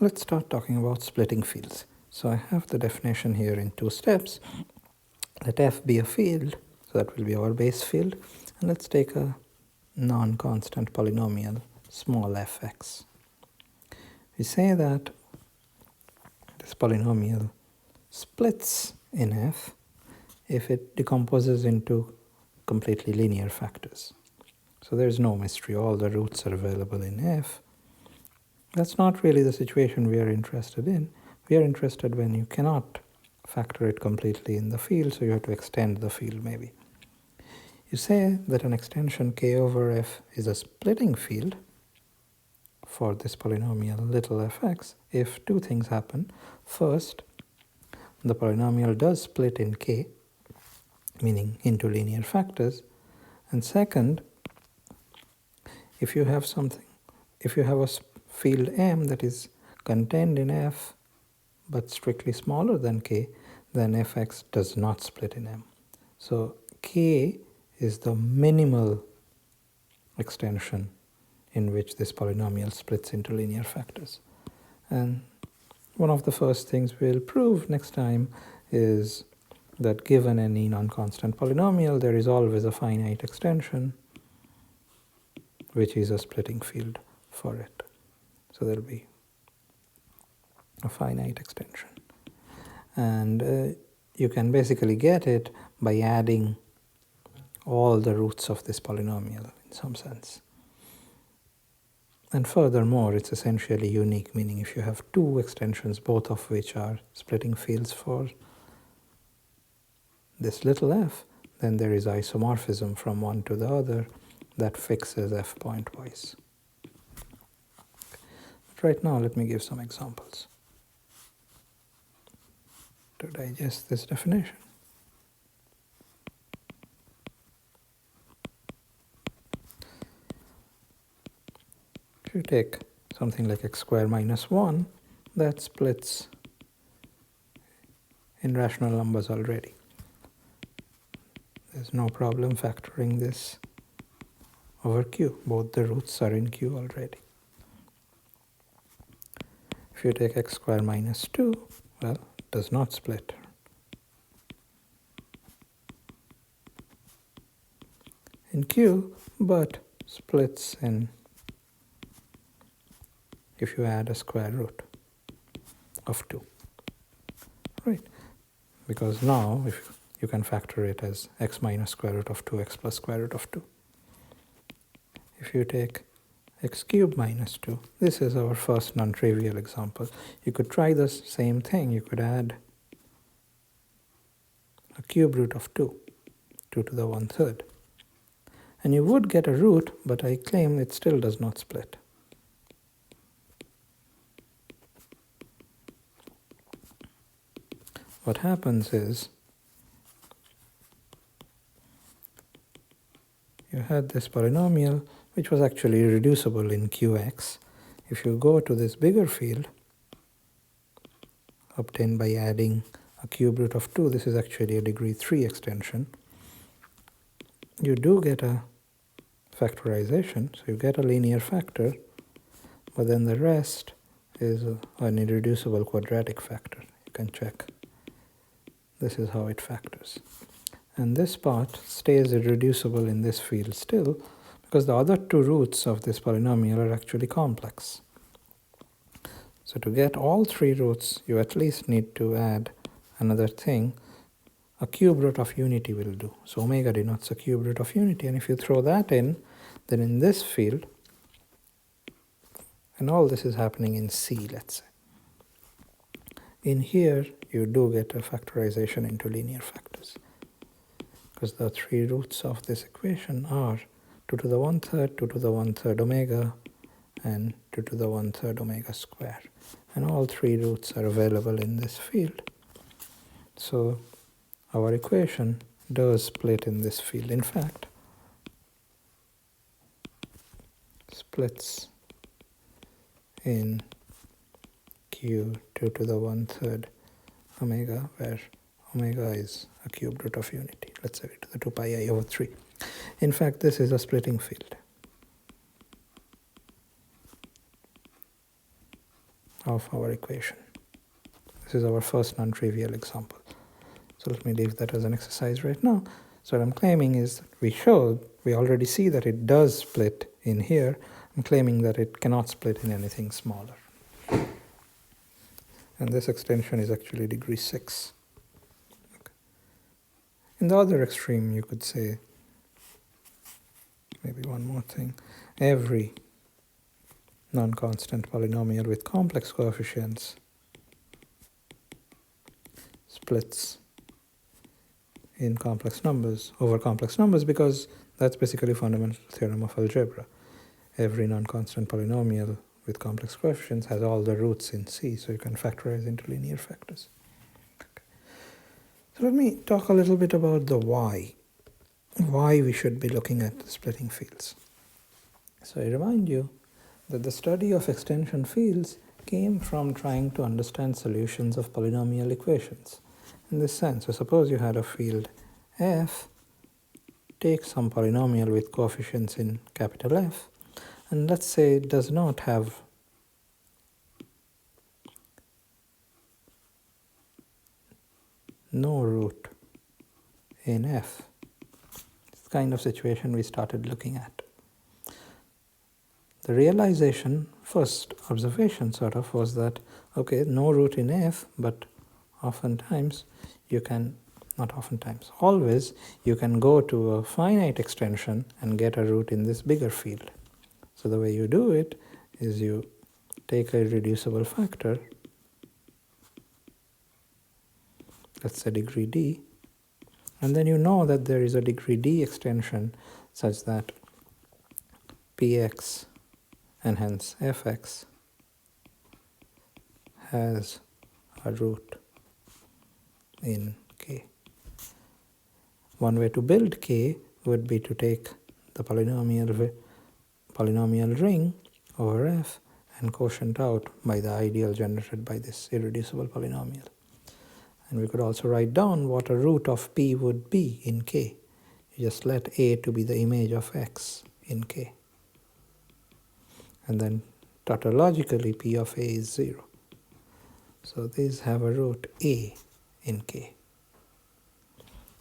Let's start talking about splitting fields. So I have the definition here in 2 steps. Let f be a field, so that will be our base field. And let's take a non-constant polynomial, small fx. We say that this polynomial splits in f if it decomposes into completely linear factors. So there's no mystery, all the roots are available in f. That's not really the situation we are interested in. We are interested when you cannot factor it completely in the field, so you have to extend the field maybe. You say that an extension k over f is a splitting field for this polynomial little fx if two things happen. First, the polynomial does split in k, meaning into linear factors. And second, if you have a field M that is contained in F but strictly smaller than K, then Fx does not split in M. So K is the minimal extension in which this polynomial splits into linear factors. And one of the first things we'll prove next time is that given any non-constant polynomial, there is always a finite extension which is a splitting field for it. So there'll be a finite extension. And you can basically get it by adding all the roots of this polynomial in some sense. And furthermore, it's essentially unique, meaning if you have two extensions, both of which are splitting fields for this little f, then there is isomorphism from one to the other that fixes f pointwise. But right now, let me give some examples to digest this definition. If you take something like x squared minus 1, that splits in rational numbers already. There's no problem factoring this over q. Both the roots are in q already. If you take x squared minus 2, well, it does not split. In q, but splits in if you add a square root of 2. Right? Because now if you can factor it as x minus square root of 2x plus square root of 2. If you take x cubed minus 2, this is our first non-trivial example. You could try the same thing. You could add a cube root of 2, 2 to the 1/3. And you would get a root, but I claim it still does not split. What happens is you had this polynomial which was actually reducible in Qx. If you go to this bigger field obtained by adding a cube root of 2, this is actually a degree 3 extension, you do get a factorization, so you get a linear factor, but then the rest is an irreducible quadratic factor. You can check. This is how it factors. And this part stays irreducible in this field still, because the other two roots of this polynomial are actually complex. So to get all three roots, you at least need to add another thing. A cube root of unity will do. So omega denotes a cube root of unity, and if you throw that in, then in this field, and all this is happening in C, let's say. In here, you do get a factorization into linear factors, because the three roots of this equation are 2 to the 1/3, 2 to the 1/3 omega, and 2 to the 1/3 omega square. And all three roots are available in this field. So our equation does split in this field. In fact, splits in q 2 to the 1/3 omega, where omega is a cube root of unity. Let's say to the 2 pi I over 3. In fact, this is a splitting field. of our equation. This is our first non-trivial example. So let me leave that as an exercise right now. So what I'm claiming is that we already see that it does split in here. I'm claiming that it cannot split in anything smaller. And this extension is actually degree 6. Okay. In the other extreme, you could say, maybe one more thing, every non-constant polynomial with complex coefficients splits in complex numbers over complex numbers, because that's basically a fundamental theorem of algebra. Every non-constant polynomial with complex coefficients has all the roots in C, so you can factorize into linear factors. Okay. So let me talk a little bit about the why we should be looking at splitting fields. So I remind you that the study of extension fields came from trying to understand solutions of polynomial equations. In this sense, so suppose you had a field f, take some polynomial with coefficients in capital F, and let's say it does not have no root in F. It's the kind of situation we started looking at. The realization, first observation sort of, was that, okay, no root in F, but oftentimes you can, not oftentimes, always you can go to a finite extension and get a root in this bigger field. So the way you do it is you take a irreducible factor, let's say degree d, and then you know that there is a degree d extension such that px and hence fx has a root in K. One way to build K would be to take the polynomial ring over F and quotient out by the ideal generated by this irreducible polynomial. And we could also write down what a root of P would be in K. You just let A to be the image of X in K. And then tautologically P of A is 0. So these have a root A in K.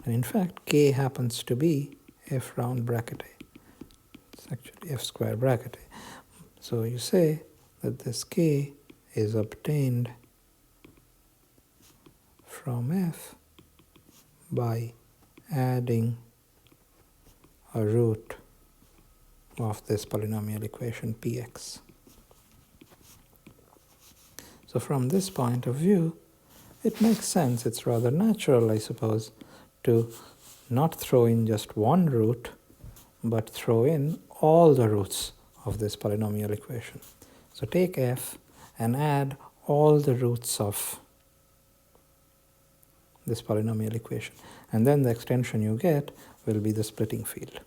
And in fact, K happens to be F round bracket A. It's actually F square bracket A. So you say that this K is obtained from F by adding a root of this polynomial equation Px. So from this point of view, it makes sense, it's rather natural, I suppose, to not throw in just one root, but throw in all the roots of this polynomial equation. So take f and add all the roots of this polynomial equation. And then the extension you get will be the splitting field.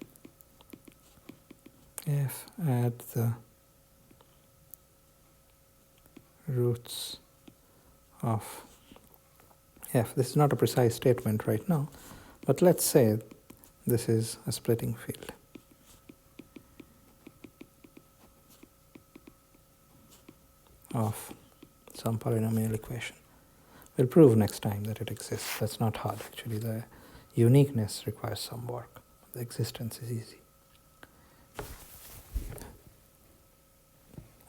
F add the roots of f. This is not a precise statement right now, but let's say this is a splitting field. Of some polynomial equation. We'll prove next time that it exists. That's not hard, actually. The uniqueness requires some work. The existence is easy.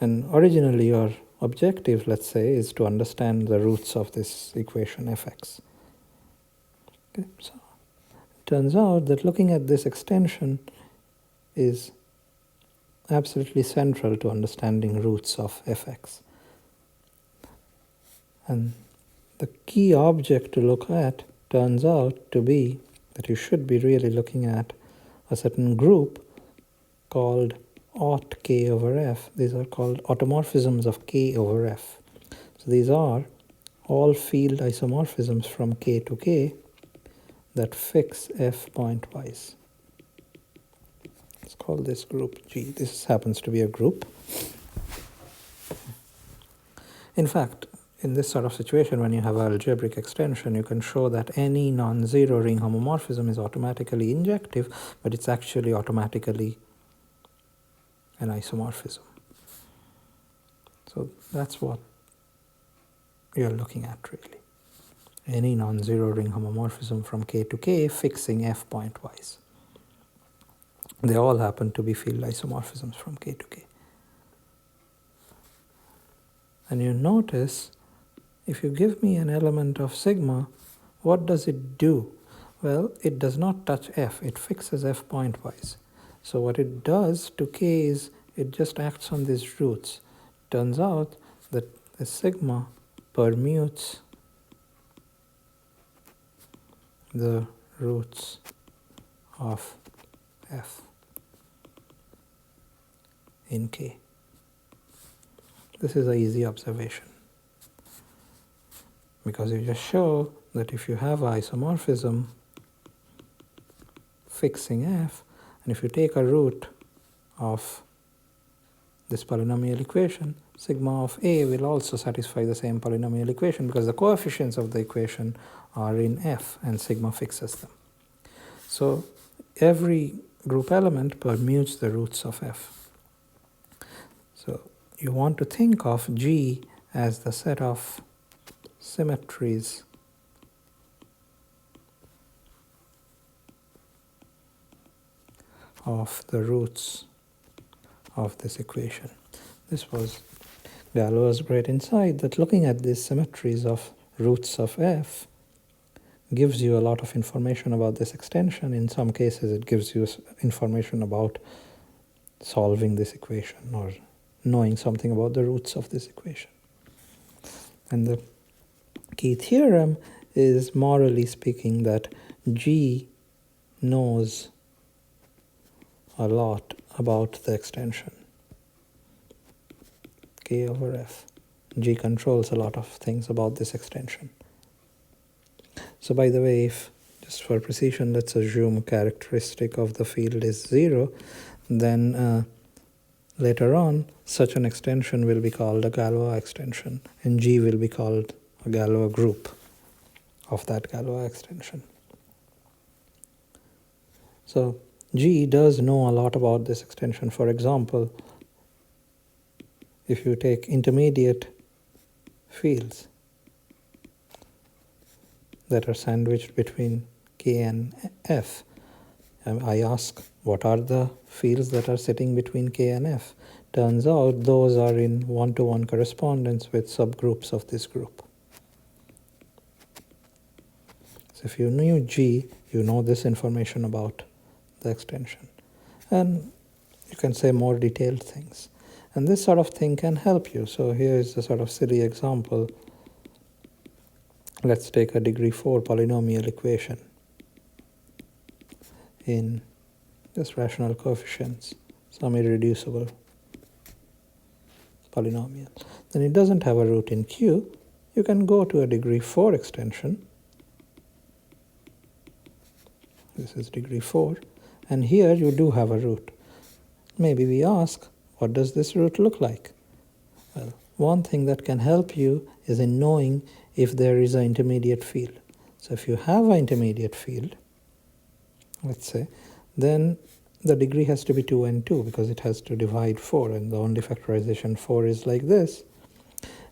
And originally your objective, let's say, is to understand the roots of this equation fx. Okay, so it turns out that looking at this extension is absolutely central to understanding roots of fx. And the key object to look at turns out to be that you should be really looking at a certain group called aut k over f. These are called automorphisms of k over f. So these are all field isomorphisms from k to k that fix f pointwise. Let's call this group G. This happens to be a group. In fact, in this sort of situation, when you have an algebraic extension, you can show that any non-zero ring homomorphism is automatically injective, but it's actually automatically an isomorphism. So that's what you're looking at really. Any non-zero ring homomorphism from K to K fixing F point-wise. They all happen to be field isomorphisms from K to K. And you notice, if you give me an element of sigma, what does it do? Well, it does not touch F, it fixes F pointwise. So what it does to K is it just acts on these roots. Turns out that the sigma permutes the roots of F in K. This is an easy observation, because you just show that if you have isomorphism fixing F, and if you take a root of this polynomial equation, sigma of A will also satisfy the same polynomial equation, because the coefficients of the equation are in F and sigma fixes them. So every group element permutes the roots of F. So you want to think of G as the set of symmetries of the roots of this equation. This was Galois' great insight, that looking at these symmetries of roots of F gives you a lot of information about this extension. In some cases it gives you information about solving this equation or knowing something about the roots of this equation. And the key theorem is, morally speaking, that G knows a lot about the extension K over F. G controls a lot of things about this extension. So by the way, if just for precision, let's assume characteristic of the field is 0, then later on such an extension will be called a Galois extension, and G will be called a Galois group of that Galois extension. So G does know a lot about this extension. For example, if you take intermediate fields that are sandwiched between K and F, I ask, what are the fields that are sitting between K and F? Turns out those are in one-to-one correspondence with subgroups of this group. So if you knew G, you know this information about the extension. And you can say more detailed things. And this sort of thing can help you. So here is a sort of silly example. Let's take a degree 4 polynomial equation in just rational coefficients, some irreducible polynomial. Then it doesn't have a root in Q. You can go to a degree 4 extension. This is degree 4. And here you do have a root. Maybe we ask, what does this root look like? Well, one thing that can help you is in knowing if there is an intermediate field. So if you have an intermediate field, let's say, then the degree has to be 2 and 2, because it has to divide 4, and the only factorization 4 is like this.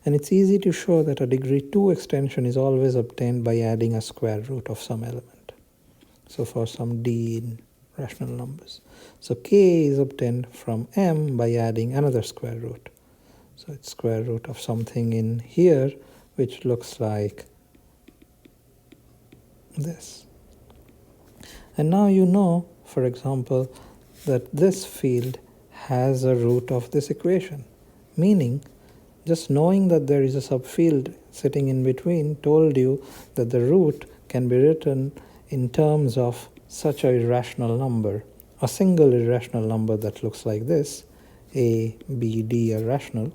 And it's easy to show that a degree 2 extension is always obtained by adding a square root of some element. So for some d in rational numbers. So K is obtained from M by adding another square root. So it's square root of something in here, which looks like this. And now you know, for example, that this field has a root of this equation. Meaning, just knowing that there is a subfield sitting in between told you that the root can be written in terms of such an irrational number, a single irrational number that looks like this, A, B, D are rational,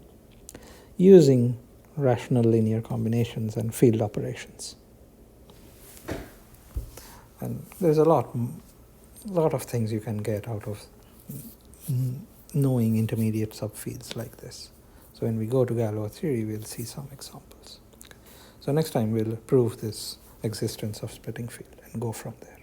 using rational linear combinations and field operations. And there's a lot of things you can get out of knowing intermediate subfields like this. So when we go to Galois theory, we'll see some examples. So next time we'll prove this existence of splitting field and go from there.